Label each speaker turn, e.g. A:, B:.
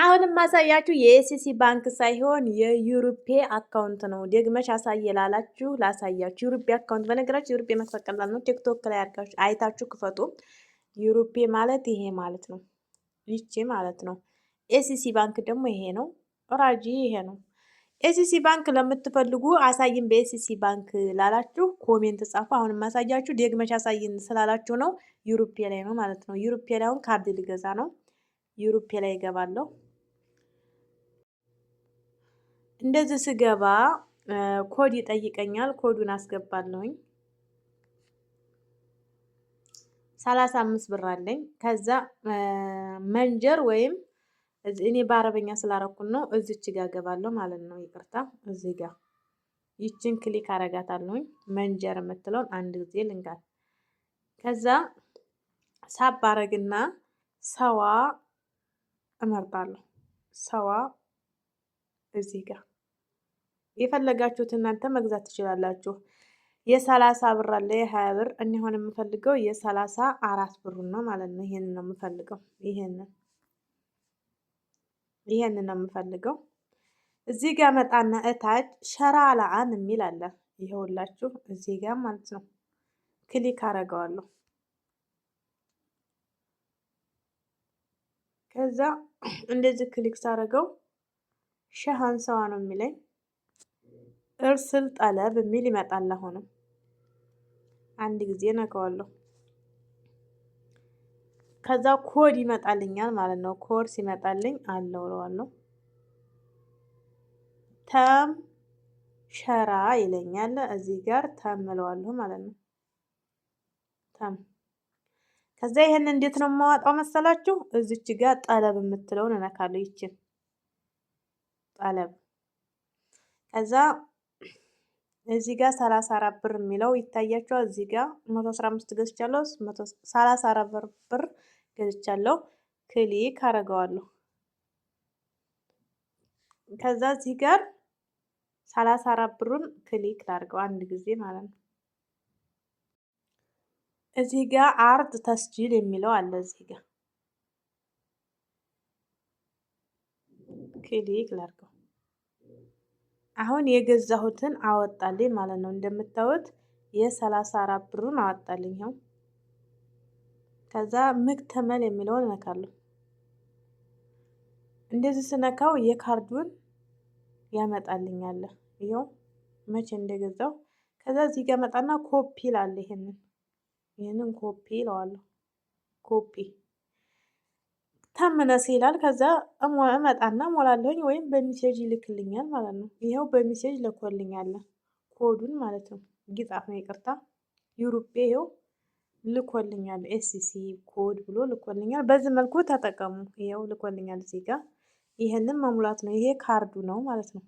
A: አሁንም ማሳያችሁ የኤስሲ ባንክ ሳይሆን የዩሮፔ አካውንት ነው። ደግመሽ አሳየ ላላችሁ ላሳያችሁ። ዩሮፔ አካውንት በነገራችሁ ዩሮፔ መክፈት ቀላል ነው። ቲክቶክ ላይ አድርጋችሁ አይታችሁ ክፈቱ። ዩሮፔ ማለት ይሄ ማለት ነው። ይቺ ማለት ነው። ኤስሲ ባንክ ደግሞ ይሄ ነው። ራጂ ይሄ ነው። ኤስሲ ባንክ ለምትፈልጉ አሳይን በኤስሲ ባንክ ላላችሁ ኮሜንት ጻፉ። አሁንም ማሳያችሁ ደግመሽ አሳይን ስላላችሁ ነው። ዩሮፔ ላይ ነው ማለት ነው። ዩሮፔ ላይ አሁን ካርድ ልገዛ ነው። ዩሮፔ ላይ እገባለሁ። እንደዚህ ስገባ ኮድ ይጠይቀኛል። ኮዱን አስገባለሁኝ። 35 ብር አለኝ። ከዛ መንጀር ወይም እኔ በአረበኛ ስላረኩን ነው እዚች ጋር ገባለሁ ማለት ነው። ይቅርታ እዚህ ጋር ይችን ክሊክ አረጋታለሁኝ። መንጀር የምትለውን አንድ ጊዜ ልንጋት። ከዛ ሳብ አረግና ሰዋ እመርጣለሁ። ሰዋ እዚህ ጋር የፈለጋችሁት እናንተ መግዛት ትችላላችሁ። የ30 ብር አለ፣ የ20 ብር። እኔ አሁን የምፈልገው የ34 ብሩን ነው ማለት ነው። ይሄንን ነው የምፈልገው። ይሄንን ነው የምፈልገው። እዚህ ጋር መጣና እታች ሸራ ለአን የሚል አለ። ይኸውላችሁ እዚህ ጋር ማለት ነው። ክሊክ አረገዋለሁ። ከዛ እንደዚህ ክሊክ ሳረገው ሸሃን ሰዋ ነው የሚለኝ። እርስል ጠለብ የሚል ይመጣል። አሁንም አንድ ጊዜ ነካዋለሁ። ከዛ ኮድ ይመጣልኛል ማለት ነው። ኮድ ሲመጣልኝ አለውለዋለሁ። ተም ሸራ ይለኛል። እዚህ ጋር ተምለዋለሁ ማለት ነው። ተም ከዛ ይሄን እንዴት ነው የማወጣው መሰላችሁ? እዚች ጋር ጠለብ የምትለውን እነካለሁ። ይችን ጠለብ ከዛ እዚህ ጋር 34 ብር የሚለው ይታያችኋል። እዚህ ጋር 115 ገዝቻለሁ። 34 ብር ገዝቻለሁ። ክሊክ አረገዋለሁ። ከዛ እዚህ ጋር 34 ብሩን ክሊክ ላድርገው አንድ ጊዜ ማለት ነው። እዚህ ጋር አርድ ተስጂል የሚለው አለ። እዚህ ጋር ክሊክ ላድርገው። አሁን የገዛሁትን አወጣልኝ ማለት ነው። እንደምታዩት የ34 ብሩን አወጣልኝ። ይኸው ከዛ መክተመል የሚለውን እነካለሁ። እንደዚህ ስነካው የካርዱን ያመጣልኛል። ይኸው መቼ እንደገዛው። ከዛ እዚህ ጋር መጣና ኮፒ ላለ ይሄንን ኮፒ ለዋለሁ። ኮፒ ተምነስ ይላል። ከዛ እመጣና ሞላለሁኝ ወይም በሚሴጅ ይልክልኛል ማለት ነው። ይኸው በሚሴጅ ልኮልኛል ኮዱን ማለት ነው። ጊጣፍ ነው ይቅርታ። ዩሮፔ ይኸው ልኮልኛል። ኤስሲ ኮድ ብሎ ልኮልኛል። በዚህ መልኩ ተጠቀሙ። ይኸው ልኮልኛል እዚህ ጋር። ይሄንን መሙላት ነው። ይሄ ካርዱ ነው ማለት ነው።